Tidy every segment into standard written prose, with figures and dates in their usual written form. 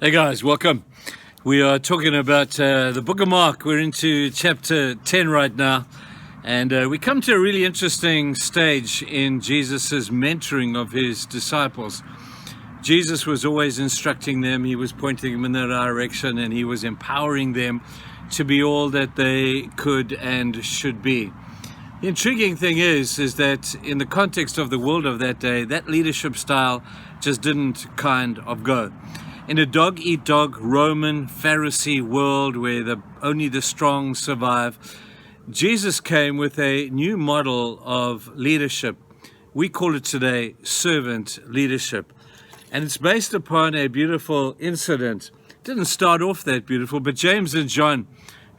Hey guys, welcome. We are talking about the book of Mark. We're into chapter 10 right now, and we come to a really interesting stage in Jesus's mentoring of his disciples. Jesus was always instructing them, he was pointing them in their direction, and he was empowering them to be all that they could and should be. The intriguing thing is that in the context of the world of that day, that leadership style just didn't kind of go. In a dog-eat-dog Roman Pharisee world where only the strong survive, Jesus came with a new model of leadership. We call it today servant leadership. And it's based upon a beautiful incident. It didn't start off that beautiful, but James and John,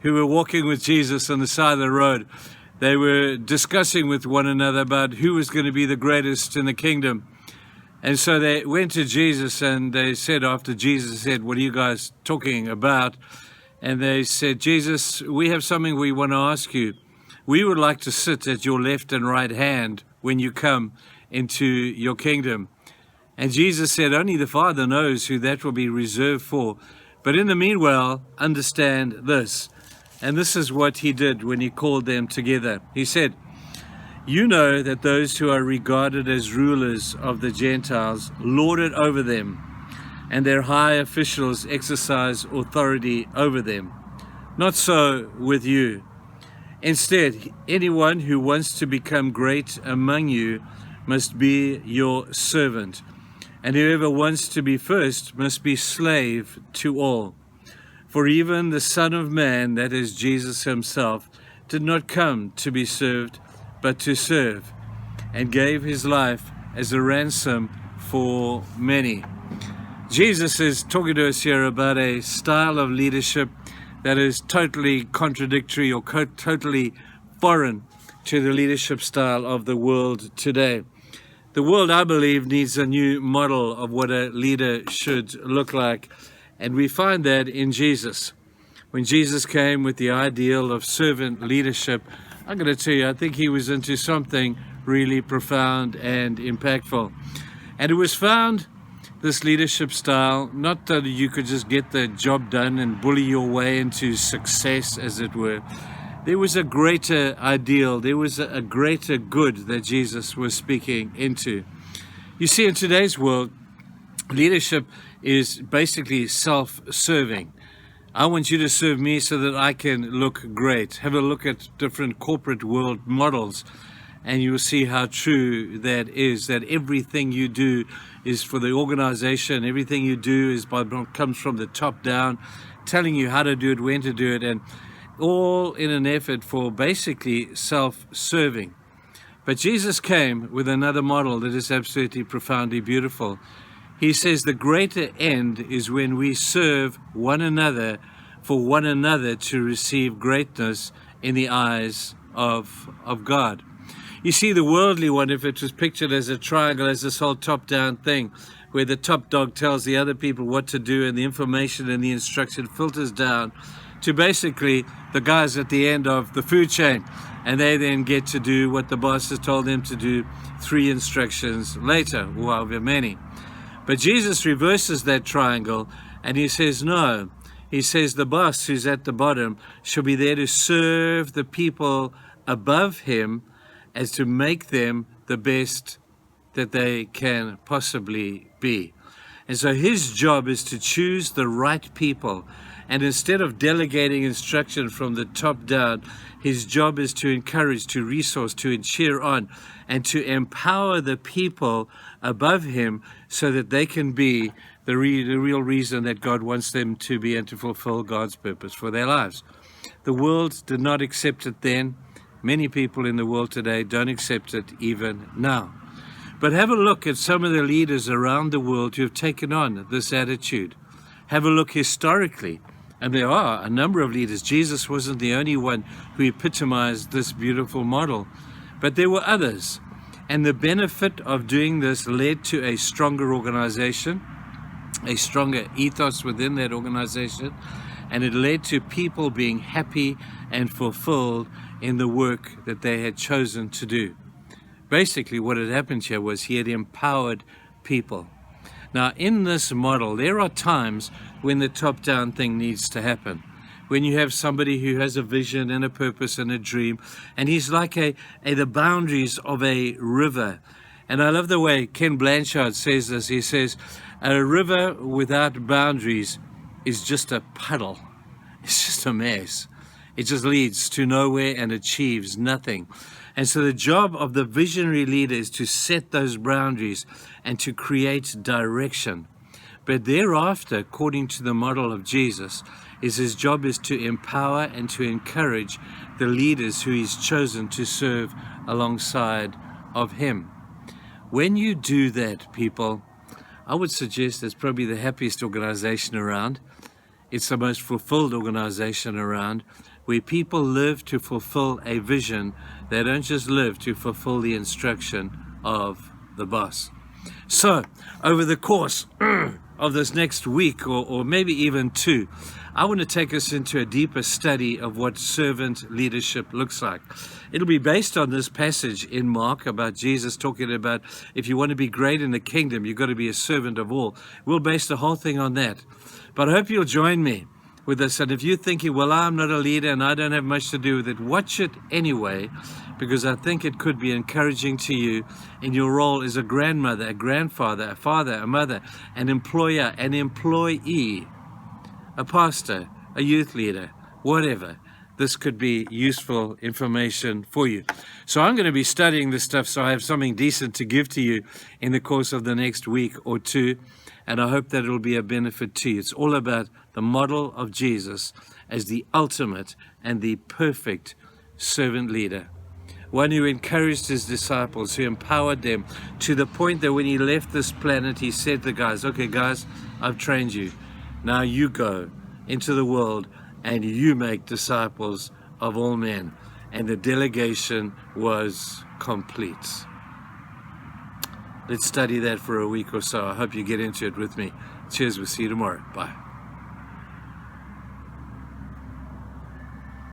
who were walking with Jesus on the side of the road, they were discussing with one another about who was going to be the greatest in the kingdom. And so they went to Jesus and they said, after Jesus said, "What are you guys talking about?" And they said, "Jesus, we have something we want to ask you. We would like to sit at your left and right hand when you come into your kingdom." And Jesus said, "Only the Father knows who that will be reserved for. But in the meanwhile, understand this." And this is what he did when he called them together. He said, "You know that those who are regarded as rulers of the Gentiles lord it over them, and their high officials exercise authority over them. Not so with you. Instead, anyone who wants to become great among you must be your servant, and whoever wants to be first must be slave to all. For even the Son of Man, that is Jesus himself, did not come to be served, but to serve, and gave his life as a ransom for many." Jesus is talking to us here about a style of leadership that is totally contradictory or totally foreign to the leadership style of the world today. The world, I believe, needs a new model of what a leader should look like, and we find that in Jesus. When Jesus came with the ideal of servant leadership, I'm going to tell you, I think he was into something really profound and impactful. And it was found, this leadership style, not that you could just get the job done and bully your way into success, as it were. There was a greater ideal, there was a greater good that Jesus was speaking into. You see, in today's world, leadership is basically self-serving. I want you to serve me so that I can look great. Have a look at different corporate world models, and you will see how true that is, that everything you do is for the organization. Everything you do comes from the top down, telling you how to do it, when to do it, and all in an effort for basically self-serving. But Jesus came with another model that is absolutely profoundly beautiful. He says the greater end is when we serve one another for one another to receive greatness in the eyes of God. You see, the worldly one, if it was pictured as a triangle, as this whole top-down thing, where the top dog tells the other people what to do and the information and the instruction filters down to basically the guys at the end of the food chain, and they then get to do what the boss has told them to do 3 instructions later, or however many. But Jesus reverses that triangle and he says, no. He says the boss who's at the bottom shall be there to serve the people above him as to make them the best that they can possibly be. And so his job is to choose the right people. And instead of delegating instruction from the top down, his job is to encourage, to resource, to cheer on, and to empower the people above him so that they can be the real reason that God wants them to be and to fulfill God's purpose for their lives. The world did not accept it then. Many people in the world today don't accept it even now. But have a look at some of the leaders around the world who have taken on this attitude. Have a look historically. And there are a number of leaders. Jesus wasn't the only one who epitomized this beautiful model, but there were others. And the benefit of doing this led to a stronger organization, a stronger ethos within that organization, and it led to people being happy and fulfilled in the work that they had chosen to do. Basically, what had happened here was he had empowered people. Now, in this model, there are times when the top-down thing needs to happen. When you have somebody who has a vision and a purpose and a dream, and he's like the boundaries of a river. And I love the way Ken Blanchard says this. He says, a river without boundaries is just a puddle. It's just a mess. It just leads to nowhere and achieves nothing. And so the job of the visionary leader is to set those boundaries and to create direction. But thereafter, according to the model of Jesus, his job is to empower and to encourage the leaders who he's chosen to serve alongside of him. When you do that, people, I would suggest it's probably the happiest organization around. It's the most fulfilled organization around, where people live to fulfill a vision. They don't just live to fulfill the instruction of the boss. So, over the course of this next week, or maybe even two, I want to take us into a deeper study of what servant leadership looks like. It'll be based on this passage in Mark about Jesus talking about if you want to be great in the kingdom, you've got to be a servant of all. We'll base the whole thing on that. But I hope you'll join me with this. And if you're thinking, well, I'm not a leader and I don't have much to do with it, watch it anyway, because I think it could be encouraging to you in your role as a grandmother, a grandfather, a father, a mother, an employer, an employee, a pastor, a youth leader, whatever. This could be useful information for you. So I'm going to be studying this stuff so I have something decent to give to you in the course of the next week or two. And I hope that it will be a benefit to you. It's all about the model of Jesus as the ultimate and the perfect servant leader. One who encouraged his disciples, who empowered them to the point that when he left this planet, he said to the guys, okay, guys, I've trained you. Now you go into the world and you make disciples of all men. And the delegation was complete. Let's study that for a week or so. I hope you get into it with me. Cheers. We'll see you tomorrow. Bye.